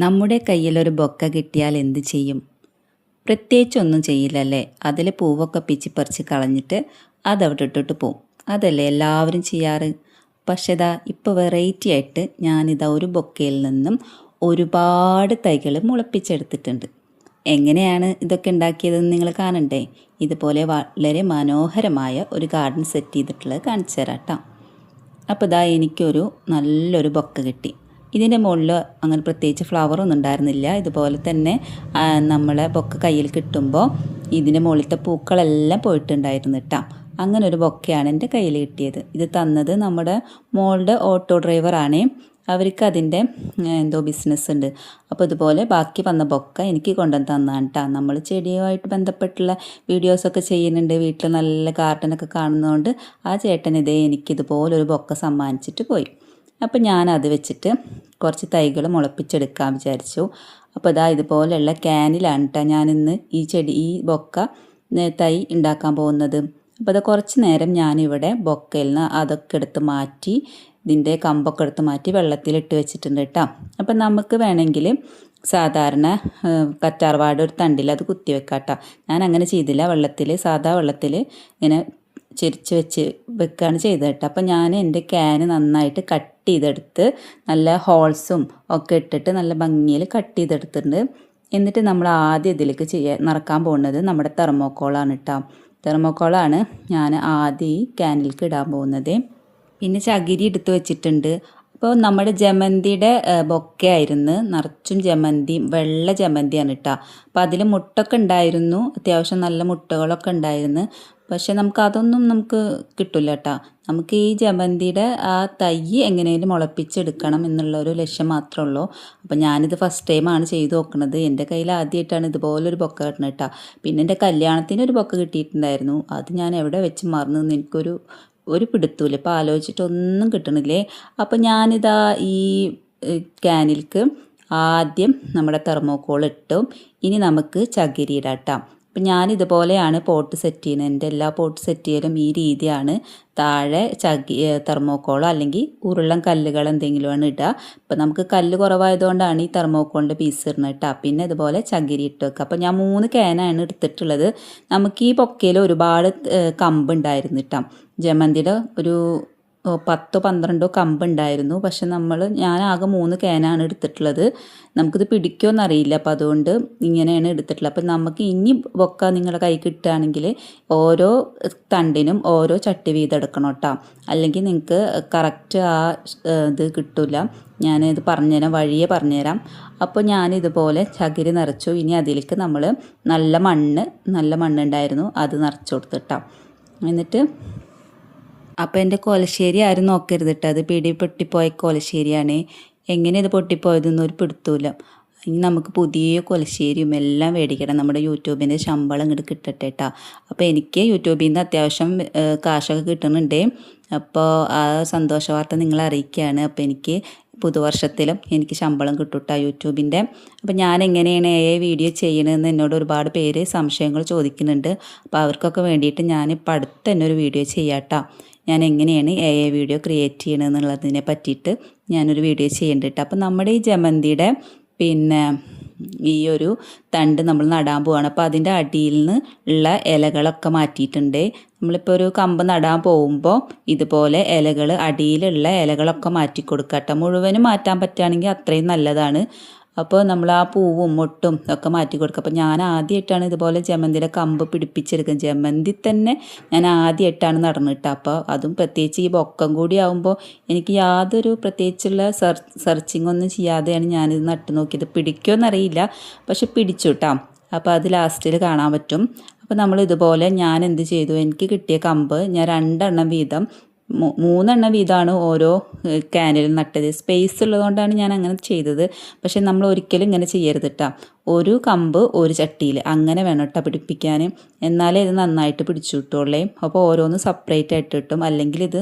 നമ്മുടെ കയ്യിലൊരു ബൊക്ക കിട്ടിയാൽ എന്ത് ചെയ്യും? പ്രത്യേകിച്ചൊന്നും ചെയ്യില്ലല്ലേ? അതിൽ പൂവൊക്കെ പിച്ചിപ്പറിച്ച് കളഞ്ഞിട്ട് അതവിടെ ഇട്ടിട്ട് പോവും. അതല്ലേ എല്ലാവരും ചെയ്യാറ്. പക്ഷേ ഇതാ ഇപ്പോൾ വെറൈറ്റി ആയിട്ട് ഞാനിതാ ഒരു ബൊക്കയിൽ നിന്നും ഒരുപാട് തൈകൾ മുളപ്പിച്ചെടുത്തിട്ടുണ്ട്. എങ്ങനെയാണ് ഇതൊക്കെ ഉണ്ടാക്കിയതെന്ന് നിങ്ങൾ കാണണ്ടേ? ഇതുപോലെ വളരെ മനോഹരമായ ഒരു ഗാർഡൻ സെറ്റ് ചെയ്തിട്ടുള്ളത് കാണിച്ചു തരാം കേട്ടോ. അപ്പോൾ ഇതാ എനിക്കൊരു നല്ലൊരു ബൊക്ക കിട്ടി. ഇതിൻ്റെ മുകളിൽ അങ്ങനെ പ്രത്യേകിച്ച് ഫ്ലവറൊന്നും ഉണ്ടായിരുന്നില്ല. ഇതുപോലെ തന്നെ നമ്മളെ ബൊക്ക കയ്യിൽ കിട്ടുമ്പോൾ ഇതിൻ്റെ മുകളിലത്തെ പൂക്കളെല്ലാം പോയിട്ടുണ്ടായിരുന്നു കേട്ടോ. അങ്ങനെ ഒരു ബൊക്കയാണ് എൻ്റെ കയ്യിൽ കിട്ടിയത്. ഇത് തന്നത് നമ്മുടെ മോളുടെ ഓട്ടോ ഡ്രൈവറാണേ. അവർക്ക് അതിൻ്റെ എന്തോ ബിസിനസ് ഉണ്ട്. അപ്പോൾ ഇതുപോലെ ബാക്കി വന്ന ബൊക്ക എനിക്ക് കൊണ്ടുവന്ന് തന്നാണ് കേട്ടോ. നമ്മൾ ചെടിയുമായിട്ട് ബന്ധപ്പെട്ടുള്ള വീഡിയോസൊക്കെ ചെയ്യുന്നുണ്ട്. വീട്ടിൽ നല്ല ഗാർഡനൊക്കെ കാണുന്നതുകൊണ്ട് ആ ചേട്ടൻ ഇതേ എനിക്കിതുപോലൊരു ബൊക്ക സമ്മാനിച്ചിട്ട് പോയി. അപ്പോൾ ഞാനത് വെച്ചിട്ട് കുറച്ച് തൈകൾ മുളപ്പിച്ചെടുക്കാൻ വിചാരിച്ചു. അപ്പോൾ ഇതാ ഇതുപോലെയുള്ള ക്യാനിലാണ് കേട്ടോ ഞാനിന്ന് ഈ ബൊക്ക തൈ ഉണ്ടാക്കാൻ പോകുന്നത്. അപ്പോൾ അത് കുറച്ച് നേരം ഞാനിവിടെ ബൊക്കയിൽ നിന്ന് അതൊക്കെ എടുത്ത് മാറ്റി ഇതിൻ്റെ കമ്പൊക്കെ എടുത്ത് മാറ്റി വെള്ളത്തിലിട്ട് വെച്ചിട്ടുണ്ട് കേട്ടോ. അപ്പം നമുക്ക് വേണമെങ്കിൽ സാധാരണ കറ്റാർവാഴ ഒരു തണ്ടിൽ അത് കുത്തി വെക്കാം കേട്ടോ. ഞാൻ അങ്ങനെ ചെയ്തില്ല. സാധാ വെള്ളത്തിൽ ഇങ്ങനെ ചെരിച്ച് വെക്കുകയാണ് ചെയ്തത് കേട്ടോ. അപ്പം ഞാൻ എൻ്റെ ക്യാന് നന്നായിട്ട് കട്ട് ചെയ്തെടുത്ത് നല്ല ഹോൾസും ഒക്കെ ഇട്ടിട്ട് നല്ല ഭംഗിയിൽ കട്ട് ചെയ്തെടുത്തിട്ടുണ്ട്. എന്നിട്ട് നമ്മൾ ആദ്യം ഇതിലേക്ക് നിറക്കാൻ പോകുന്നത് നമ്മുടെ തെർമോക്കോളാണ് കേട്ടോ. തെർമോക്കോളാണ് ഞാൻ ആദ്യം ഈ ക്യാനിലേക്ക് ഇടാൻ പോകുന്നത്. പിന്നെ ചകിരി എടുത്ത് വെച്ചിട്ടുണ്ട്. അപ്പോൾ നമ്മുടെ ജമന്തിയുടെ ബൊക്കെ ആയിരുന്നു, നിറച്ചും ജമന്തിയും വെള്ള ജമന്തിയാണ് കേട്ടോ. അപ്പോൾ അതിൽ മുട്ടൊക്കെ ഉണ്ടായിരുന്നു, അത്യാവശ്യം നല്ല മുട്ടകളൊക്കെ ഉണ്ടായിരുന്നു. പക്ഷെ നമുക്ക് കിട്ടില്ല കേട്ടോ. നമുക്ക് ഈ ജമന്തിയുടെ ആ തൈ എങ്ങനെയും മുളപ്പിച്ചെടുക്കണം എന്നുള്ളൊരു ലക്ഷ്യം മാത്രമേ ഉള്ളൂ. അപ്പം ഞാനിത് ഫസ്റ്റ് ടൈമാണ് ചെയ്ത് നോക്കുന്നത്. എൻ്റെ കയ്യിൽ ആദ്യമായിട്ടാണ് ഇതുപോലൊരു ബൊക്ക കിട്ടുന്നത് കേട്ടോ. പിന്നെ എൻ്റെ കല്യാണത്തിന് ഒരു ബൊക്ക കിട്ടിയിട്ടുണ്ടായിരുന്നു. അത് ഞാൻ എവിടെ വെച്ച് മറന്നു എനിക്കൊരു പിടുത്തൂല. ഇപ്പോൾ ആലോചിച്ചിട്ടൊന്നും കിട്ടണില്ലേ. അപ്പോൾ ഞാനിതാ ഈ ക്യാനിലേക്ക് ആദ്യം നമ്മുടെ തെർമോക്കോൾ ഇട്ടു. ഇനി നമുക്ക് ചകിരി ഇടാം കേട്ടോ. അപ്പം ഞാനിതുപോലെയാണ് പോട്ട് സെറ്റ് ചെയ്യുന്നത്. എൻ്റെ എല്ലാ പോട്ട് സെറ്റ് ചെയ്യലും ഈ രീതിയാണ്. താഴെ തെർമോക്കോളോ അല്ലെങ്കിൽ ഉരുളൻ കല്ലുകൾ എന്തെങ്കിലുമാണ് ഇടുക. അപ്പം നമുക്ക് കല്ല് കുറവായതുകൊണ്ടാണ് ഈ തെർമോക്കോളിൻ്റെ പീസ് ഇടുന്നത് കേട്ടോ. പിന്നെ ഇതുപോലെ ചകിരി ഇട്ട് വെക്കുക. അപ്പം ഞാൻ 3 ക്യാനാണ് എടുത്തിട്ടുള്ളത്. നമുക്ക് ഈ ബൊക്കയിൽ ഒരുപാട് കമ്പുണ്ടായിരുന്നു കേട്ടോ. ജമന്തിയുടെ ഒരു 10-12 കമ്പുണ്ടായിരുന്നു. പക്ഷെ ഞാൻ ആകെ 3 ക്യാനാണ് എടുത്തിട്ടുള്ളത്. നമുക്കിത് പിടിക്കുമെന്നറിയില്ല. അപ്പോൾ അതുകൊണ്ട് ഇങ്ങനെയാണ് എടുത്തിട്ടുള്ളത്. അപ്പം നമുക്ക് ഇനി ബൊക്ക നിങ്ങളുടെ കൈ കിട്ടുകയാണെങ്കിൽ ഓരോ തണ്ടിനും ഓരോ ചട്ടി വീതം എടുക്കണം കേട്ടോ. അല്ലെങ്കിൽ നിങ്ങൾക്ക് കറക്റ്റ് ആ ഇത് കിട്ടില്ല. ഞാനിത് വഴിയെ പറഞ്ഞുതരാം. അപ്പോൾ ഞാനിതുപോലെ ചകിരി നിറച്ചു. ഇനി അതിലേക്ക് നമ്മൾ നല്ല മണ്ണുണ്ടായിരുന്നു, അത് നിറച്ചു കൊടുത്തിട്ടാം. എന്നിട്ട് അപ്പോൾ എൻ്റെ കൊലശ്ശേരി ആരും നോക്കരുത് കേട്ടോ. അത് പൊട്ടിപ്പോയ കൊലശ്ശേരിയാണ്. എങ്ങനെ ഇത് പൊട്ടിപ്പോയതൊന്നും ഒരു പിടുത്തൂല. ഇനി നമുക്ക് പുതിയ കൊലശ്ശേരിയും എല്ലാം മേടിക്കണം. നമ്മുടെ യൂട്യൂബിൻ്റെ ശമ്പളം ഇങ്ങോട്ട് കിട്ടട്ടെ കേട്ടോ. അപ്പോൾ എനിക്ക് യൂട്യൂബിൽ നിന്ന് അത്യാവശ്യം കാശൊക്കെ കിട്ടുന്നുണ്ട്. അപ്പോൾ ആ സന്തോഷ വാർത്ത നിങ്ങളെ അറിയിക്കുകയാണ്. അപ്പോൾ എനിക്ക് പുതുവർഷത്തിലും എനിക്ക് ശമ്പളം കിട്ടും കേട്ടോ യൂട്യൂബിൻ്റെ. അപ്പോൾ ഞാൻ എങ്ങനെയാണ് വീഡിയോ ചെയ്യണമെന്ന് എന്നോട് ഒരുപാട് പേര് സംശയങ്ങൾ ചോദിക്കുന്നുണ്ട്. അപ്പോൾ അവർക്കൊക്കെ വേണ്ടിയിട്ട് ഞാനിപ്പോൾ അടുത്ത് തന്നെ ഒരു വീഡിയോ ചെയ്യാം കേട്ടോ. ഞാൻ എങ്ങനെയാണ് വീഡിയോ ക്രിയേറ്റ് ചെയ്യണമെന്നുള്ളതിനെ പറ്റിയിട്ട് ഞാനൊരു വീഡിയോ ചെയ്യേണ്ടത് കേട്ടോ. അപ്പോൾ നമ്മുടെ ഈ ജമന്തിയുടെ പിന്നെ ഈ ഒരു തണ്ട് നമ്മൾ നടാൻ പോവുകയാണ്. അപ്പോൾ അതിൻ്റെ അടിയിൽ നിന്ന് ഉള്ള ഇലകളൊക്കെ മാറ്റിയിട്ടുണ്ട്. നമ്മളിപ്പോൾ ഒരു കമ്പ് നടാൻ പോകുമ്പോൾ ഇതുപോലെ അടിയിലുള്ള ഇലകളൊക്കെ മാറ്റി കൊടുക്കുക കേട്ടോ. മുഴുവനും മാറ്റാൻ പറ്റുകയാണെങ്കിൽ അത്രയും നല്ലതാണ്. അപ്പോൾ നമ്മൾ ആ പൂവും മൊട്ടും ഒക്കെ മാറ്റി കൊടുക്കുക. അപ്പോൾ ഞാൻ ആദ്യമായിട്ടാണ് ഇതുപോലെ ജമന്തിയുടെ കമ്പ് പിടിപ്പിച്ചെടുക്കുന്നത്. ജമന്തി തന്നെ ഞാൻ ആദ്യമായിട്ടാണ് നടന്നിട്ട്. അപ്പോൾ അതും പ്രത്യേകിച്ച് ഈ ബൊക്കം കൂടി ആകുമ്പോൾ എനിക്ക് യാതൊരു പ്രത്യേകിച്ചുള്ള സെർച്ചിങ് ഒന്നും ചെയ്യാതെയാണ് ഞാനിത് നട്ട് നോക്കിയത്. പിടിക്കുമെന്നറിയില്ല, പക്ഷെ പിടിച്ചു കേട്ടോ. അപ്പോൾ അത് ലാസ്റ്റിൽ കാണാൻ പറ്റും. അപ്പോൾ നമ്മൾ ഇതുപോലെ ഞാൻ എന്ത് ചെയ്തു, എനിക്ക് കിട്ടിയ കമ്പ് ഞാൻ 2 എണ്ണം വീതം 3 എണ്ണം വീതമാണ് ഓരോ ക്യാനിലും നട്ടത്. സ്പേസ് ഉള്ളതുകൊണ്ടാണ് ഞാൻ അങ്ങനെ ചെയ്തത്. പക്ഷെ നമ്മൾ ഒരിക്കലും ഇങ്ങനെ ചെയ്യരുത് കേട്ടോ. ഒരു കമ്പ് ഒരു ചട്ടിയിൽ അങ്ങനെ വേണം കേട്ടോ പിടിപ്പിക്കാൻ. എന്നാലേ ഇത് നന്നായിട്ട് പിടിച്ചു കിട്ടുള്ളേ. അപ്പോൾ ഓരോന്ന് സെപ്പറേറ്റ് ആയിട്ട് കിട്ടും. അല്ലെങ്കിൽ ഇത്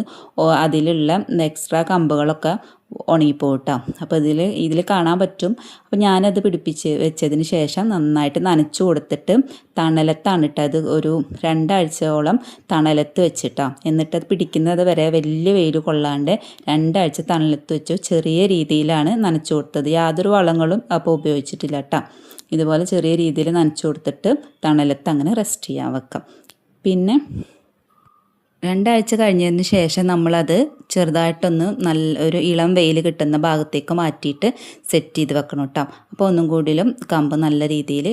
അതിലുള്ള എക്സ്ട്രാ കമ്പുകളൊക്കെ ഉണങ്ങിപ്പോട്ടാ. അപ്പോൾ ഇതിൽ കാണാൻ പറ്റും. അപ്പോൾ ഞാനത് പിടിപ്പിച്ച് വെച്ചതിന് ശേഷം നന്നായിട്ട് നനച്ചു കൊടുത്തിട്ട് തണലത്താണ് ഇട്ടത്. ഒരു 2 ആഴ്ചയോളം തണലത്ത് വെച്ചിട്ടാണ്. എന്നിട്ടത് പിടിക്കുന്നത് വരെ വലിയ വെയിൽ കൊള്ളാണ്ട് 2 ആഴ്ച തണലത്ത് വെച്ചു. ചെറിയ രീതിയിലാണ് നനച്ചു കൊടുത്തത്. യാതൊരു വളങ്ങളും അപ്പോൾ ഉപയോഗിച്ചിട്ടില്ല കേട്ടോ. ഇതുപോലെ ചെറിയ രീതിയിൽ നനച്ചു കൊടുത്തിട്ട് തണലത്ത് അങ്ങനെ റെസ്റ്റ് ചെയ്യാൻ വെക്കാം. പിന്നെ 2 ആഴ്ച കഴിഞ്ഞതിന് ശേഷം നമ്മളത് ചെറുതായിട്ടൊന്ന് നല്ല ഒരു ഇളം വെയിൽ കിട്ടുന്ന ഭാഗത്തേക്ക് മാറ്റിയിട്ട് സെറ്റ് ചെയ്ത് വെക്കണം കേട്ടോ. അപ്പോൾ ഒന്നും കൂടിയും കമ്പ് നല്ല രീതിയിൽ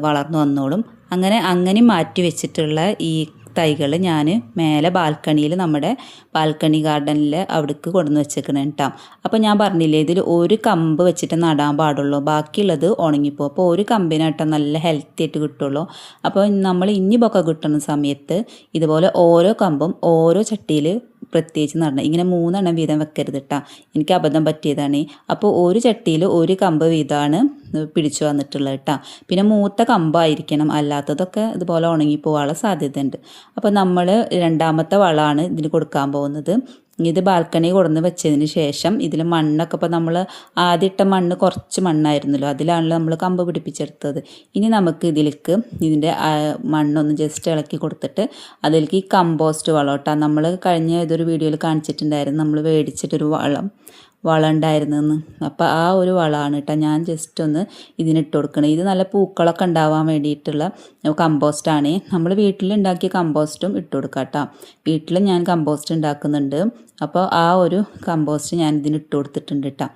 വളർന്നു വന്നോളും. അങ്ങനെ മാറ്റി വെച്ചിട്ടുള്ള ഈ തൈകൾ ഞാൻ മേലെ ബാൽക്കണിയിൽ, നമ്മുടെ ബാൽക്കണി ഗാർഡനിൽ അവിടേക്ക് കൊണ്ടുവന്ന് വെച്ചേക്കണം കേട്ടോ. അപ്പോൾ ഞാൻ പറഞ്ഞില്ലേ, ഇതിൽ ഒരു കമ്പ് വെച്ചിട്ട് നടാൻ പാടുള്ളൂ, ബാക്കിയുള്ളത് ഉണങ്ങിപ്പോകും. അപ്പോൾ ഒരു കമ്പിനാട്ടോ നല്ല ഹെൽത്തി ആയിട്ട് കിട്ടുള്ളൂ. അപ്പോൾ നമ്മൾ ഇനി ബൊക്കെ കിട്ടുന്ന സമയത്ത് ഇതുപോലെ ഓരോ കമ്പും ഓരോ ചട്ടിയിൽ പ്രത്യേകിച്ച് നടണം. ഇങ്ങനെ 3 എണ്ണം വീതം വെക്കരുത് കേട്ടോ. എനിക്ക് അബദ്ധം പറ്റിയതാണ്. അപ്പോൾ ഒരു ചട്ടിയിൽ ഒരു കമ്പ് വീതമാണ് പിടിച്ചു വന്നിട്ടുള്ളത് കേട്ടോ. പിന്നെ മൂത്ത കമ്പായിരിക്കണം, അല്ലാത്തതൊക്കെ ഇതുപോലെ ഉണങ്ങിപ്പോകാനുള്ള സാധ്യതയുണ്ട്. അപ്പോൾ നമ്മൾ 2ാമത്തെ വളമാണ് ഇതിന് കൊടുക്കാൻ പോകുന്നത്. ഇത് ബാൽക്കണി കൊടുന്ന് വെച്ചതിന് ശേഷം ഇതിൽ മണ്ണൊക്കെ, ഇപ്പോൾ നമ്മൾ ആദ്യം ഇട്ട മണ്ണ് കുറച്ച് മണ്ണായിരുന്നല്ലോ, അതിലാണല്ലോ നമ്മൾ കമ്പ് പിടിപ്പിച്ചെടുത്തത്. ഇനി നമുക്ക് ഇതിൻ്റെ മണ്ണൊന്ന് ജസ്റ്റ് ഇളക്കി കൊടുത്തിട്ട് അതിലേക്ക് ഈ കമ്പോസ്റ്റ് വളം കേട്ടോ. നമ്മൾ കഴിഞ്ഞ ഏതൊരു വീഡിയോയിൽ കാണിച്ചിട്ടുണ്ടായിരുന്നു, നമ്മൾ മേടിച്ചിട്ടൊരു വളം ഉണ്ടായിരുന്നെന്ന്. അപ്പോൾ ആ ഒരു വളമാണ് കേട്ടോ ഞാൻ ജസ്റ്റ് ഒന്ന് ഇതിനിട്ട് കൊടുക്കണം. ഇത് നല്ല പൂക്കളൊക്കെ ഉണ്ടാവാൻ വേണ്ടിയിട്ടുള്ള കമ്പോസ്റ്റാണ്. നമ്മൾ വീട്ടിലുണ്ടാക്കിയ കമ്പോസ്റ്റും ഇട്ട് കൊടുക്കാം കേട്ടോ. വീട്ടിൽ ഞാൻ കമ്പോസ്റ്റ് ഉണ്ടാക്കുന്നുണ്ട്. അപ്പോൾ ആ ഒരു കമ്പോസ്റ്റ് ഞാൻ ഇതിനിട്ട് കൊടുത്തിട്ടുണ്ട് കേട്ടോ.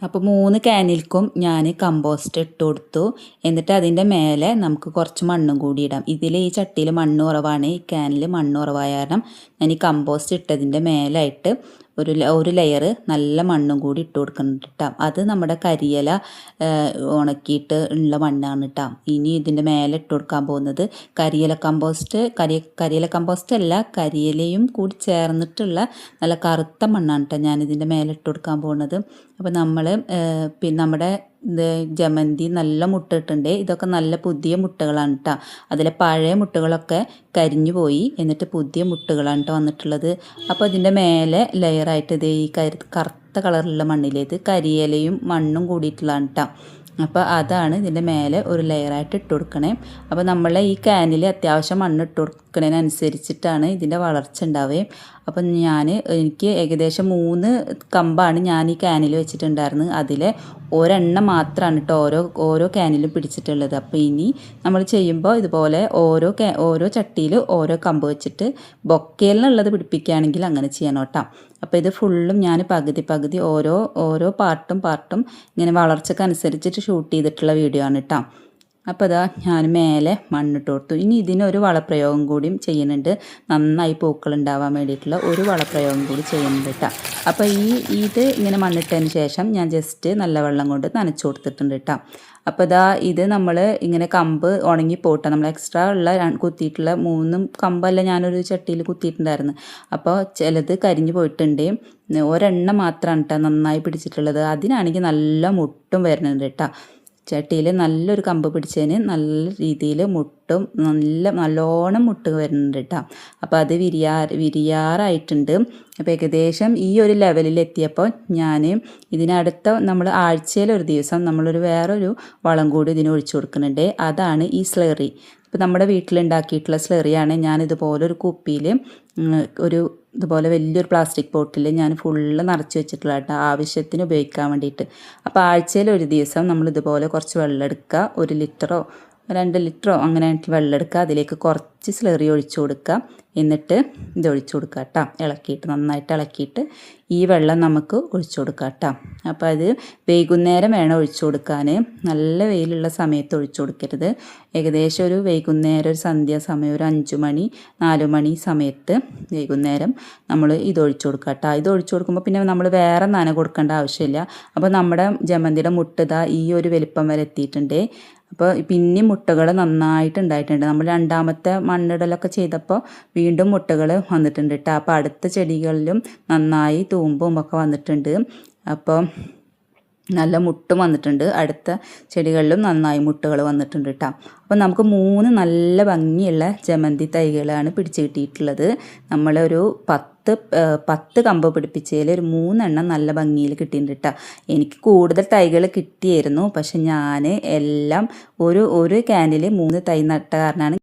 അപ്പോൾ 3 ക്യാനിൽക്കും ഞാൻ കമ്പോസ്റ്റ് ഇട്ട് കൊടുത്തു. എന്നിട്ട് അതിൻ്റെ മേലെ നമുക്ക് കുറച്ച് മണ്ണും കൂടി ഇടാം. ഈ ചട്ടിയിൽ മണ്ണ് കുറവാണ്, ഈ ക്യാനിൽ മണ്ണ് കുറവായ കാരണം ഞാൻ ഈ കമ്പോസ്റ്റ് ഇട്ടതിൻ്റെ മേലായിട്ട് ഒരു ലെയർ നല്ല മണ്ണും കൂടി ഇട്ട് കൊടുക്കുന്നുണ്ട് കേട്ടോ. അത് നമ്മുടെ കരിയില ഉണക്കിയിട്ട് ഉള്ള മണ്ണാണ് കേട്ടോ. ഇനി ഇതിൻ്റെ മേലെ ഇട്ട് കൊടുക്കാൻ പോകുന്നത് കരിയില കമ്പോസ്റ്റ് അല്ല, കരിയിലയും കൂടി ചേർന്നിട്ടുള്ള നല്ല കറുത്ത മണ്ണാണ് കേട്ടോ ഞാനിതിൻ്റെ മേലെ ഇട്ട് കൊടുക്കാൻ പോകുന്നത്. അപ്പോൾ പിന്നെ നമ്മുടെ ജമന്തി നല്ല മുട്ടയിട്ടുണ്ട്. ഇതൊക്കെ നല്ല പുതിയ മുട്ടകളാണ് കേട്ടോ. അതിലെ പഴയ മുട്ടകളൊക്കെ കരിഞ്ഞു പോയി, എന്നിട്ട് പുതിയ മുട്ടകളാണ് കേട്ടോ വന്നിട്ടുള്ളത്. അപ്പോൾ ഇതിൻ്റെ മേലെ ലെയറായിട്ട് ഇത് ഈ കറുത്ത കളറിലുള്ള മണ്ണിലേത് കരിയിലയും മണ്ണും കൂടിയിട്ടുള്ളതാണ് കേട്ടോ. അപ്പോൾ അതാണ് ഇതിൻ്റെ മേലെ ഒരു ലെയറായിട്ട് ഇട്ട് കൊടുക്കണേ. അപ്പോൾ നമ്മൾ ഈ ക്യാനിൽ അത്യാവശ്യം മണ്ണ് ഇട്ട് കൊടുക്കുന്നതിനനുസരിച്ചിട്ടാണ് ഇതിൻ്റെ വളർച്ച ഉണ്ടാവുകയും. അപ്പം എനിക്ക് ഏകദേശം 3 കമ്പാണ് ഞാൻ ഈ ക്യാനിൽ വെച്ചിട്ടുണ്ടായിരുന്നത്. അതിലെ ഒരെണ്ണം മാത്രമാണ് കേട്ടോ ഓരോ ക്യാനിലും പിടിച്ചിട്ടുള്ളത്. അപ്പോൾ ഇനി നമ്മൾ ചെയ്യുമ്പോൾ ഇതുപോലെ ഓരോ ചട്ടിയിൽ ഓരോ കമ്പ് വെച്ചിട്ട് ബൊക്കയിലുള്ളത് പിടിപ്പിക്കുകയാണെങ്കിൽ അങ്ങനെ ചെയ്യണം കേട്ടോ. അപ്പോൾ ഇത് ഫുള്ളും ഞാൻ പകുതി ഓരോ പാർട്ടും ഇങ്ങനെ വളർച്ചക്കനുസരിച്ചിട്ട് ഷൂട്ട് ചെയ്തിട്ടുള്ള വീഡിയോ ആണ് കേട്ടോ. അപ്പോൾ ഇതാ ഞാൻ മേലെ മണ്ണിട്ട് കൊടുത്തു. ഇനി ഇതിനൊരു വളപ്രയോഗം കൂടിയും ചെയ്യുന്നുണ്ട്. നന്നായി പൂക്കൾ ഉണ്ടാവാൻ വേണ്ടിയിട്ടുള്ള ഒരു വളപ്രയോഗം കൂടി ചെയ്യുന്നുണ്ട് കേട്ടോ. അപ്പോൾ ഇത് ഇങ്ങനെ മണ്ണിട്ടതിന് ശേഷം ഞാൻ ജസ്റ്റ് നല്ല വെള്ളം കൊണ്ട് നനച്ചു കൊടുത്തിട്ടുണ്ട് കേട്ടോ. അപ്പോൾ ഇത് നമ്മൾ ഇങ്ങനെ കമ്പ് ഉണങ്ങിപ്പോട്ടെ, നമ്മൾ എക്സ്ട്രാ ഉള്ള കുത്തിയിട്ടുള്ള 3 കമ്പല്ല ഞാനൊരു ചട്ടിയിൽ കുത്തിയിട്ടുണ്ടായിരുന്നു. അപ്പോൾ ചിലത് കരിഞ്ഞു പോയിട്ടുണ്ട്. ഒരെണ്ണം മാത്രമാണ് കേട്ടോ നന്നായി പിടിച്ചിട്ടുള്ളത്. അതിനാണെങ്കിൽ നല്ല മുട്ടും വരുന്നുണ്ട് കേട്ടോ. ചട്ടിയിൽ നല്ലൊരു കമ്പ് പിടിച്ചതിന് നല്ല രീതിയിൽ മുട്ടും നല്ലോണം മുട്ട് വരുന്നുണ്ട് കേട്ടോ. അപ്പോൾ അത് വിരിയാറായിട്ടുണ്ട്. അപ്പോൾ ഏകദേശം ഈ ഒരു ലെവലിൽ എത്തിയപ്പോൾ ഞാൻ ഇതിനടുത്ത നമ്മൾ ആഴ്ചയിലൊരു ദിവസം വേറൊരു വളം കൂടി ഇതിന് ഒഴിച്ചു കൊടുക്കുന്നുണ്ട്. അതാണ് ഈ സ്ലറി. ഇപ്പോൾ നമ്മുടെ വീട്ടിലുണ്ടാക്കിയിട്ടുള്ള സ്ലറിയാണ്. ഞാനിതുപോലെ ഒരു കുപ്പിയിൽ ഇതുപോലെ വലിയൊരു പ്ലാസ്റ്റിക് ബോട്ടിൽ ഞാൻ ഫുള്ള് നിറച്ച് വെച്ചിട്ടുള്ള കേട്ടോ, ആവശ്യത്തിന് ഉപയോഗിക്കാൻ വേണ്ടിയിട്ട്. അപ്പോൾ ആഴ്ചയിൽ ഒരു ദിവസം നമ്മൾ ഇതുപോലെ കുറച്ച് വെള്ളം എടുക്കുക, 1 ലിറ്ററോ 2 ലിറ്ററോ അങ്ങനെ വെള്ളം എടുക്കുക, അതിലേക്ക് കുറച്ച് സ്ലറി ഒഴിച്ചു കൊടുക്കുക. എന്നിട്ട് ഇത് ഒഴിച്ചു കൊടുക്കുക കേട്ടോ. നന്നായിട്ട് ഇളക്കിയിട്ട് ഈ വെള്ളം നമുക്ക് ഒഴിച്ചു കൊടുക്കാം കേട്ടോ. അപ്പോൾ അത് വൈകുന്നേരം വേണം ഒഴിച്ചു കൊടുക്കാൻ. നല്ല വെയിലുള്ള സമയത്ത് ഒഴിച്ചു കൊടുക്കരുത്. ഏകദേശം ഒരു വൈകുന്നേരം ഒരു സന്ധ്യാസമയം ഒരു 5 മണി 4 മണി സമയത്ത് വൈകുന്നേരം നമ്മൾ ഇത് ഒഴിച്ചു കൊടുക്കുക കേട്ടോ. ഇത് ഒഴിച്ചു കൊടുക്കുമ്പോൾ പിന്നെ നമ്മൾ വേറെ നന കൊടുക്കേണ്ട ആവശ്യമില്ല. അപ്പോൾ നമ്മുടെ ജമന്തിയുടെ മുട്ട ഈ ഒരു വലിപ്പം വരെ എത്തിയിട്ടുണ്ട്. അപ്പോൾ പിന്നെയും മുട്ടകൾ നന്നായിട്ട് ഉണ്ടായിട്ടുണ്ട്. നമ്മൾ 2ാമത്തെ മണ്ണിടലൊക്കെ ചെയ്തപ്പോൾ വീണ്ടും മുട്ടകൾ വന്നിട്ടുണ്ട് കേട്ടോ. അപ്പോൾ അടുത്ത ചെടികളിലും നന്നായി തൂമ്പും ഒക്കെ വന്നിട്ടുണ്ട്. അപ്പോൾ നല്ല മുട്ടും വന്നിട്ടുണ്ട്. അടുത്ത ചെടികളിലും നന്നായി മുട്ടുകൾ വന്നിട്ടുണ്ട് കേട്ടോ. അപ്പം നമുക്ക് 3 നല്ല ഭംഗിയുള്ള ജമന്തി തൈകളാണ് പിടിച്ച് കിട്ടിയിട്ടുള്ളത്. നമ്മളൊരു 10 കമ്പ് പിടിപ്പിച്ചതിൽ ഒരു 3 എണ്ണം നല്ല ഭംഗിയിൽ കിട്ടിയിട്ടുണ്ട് കേട്ടോ. എനിക്ക് കൂടുതൽ തൈകൾ കിട്ടിയായിരുന്നു, പക്ഷെ ഞാൻ എല്ലാം ഒരു ക്യാനിൽ 3 തൈ നട്ട കാരണമാണ്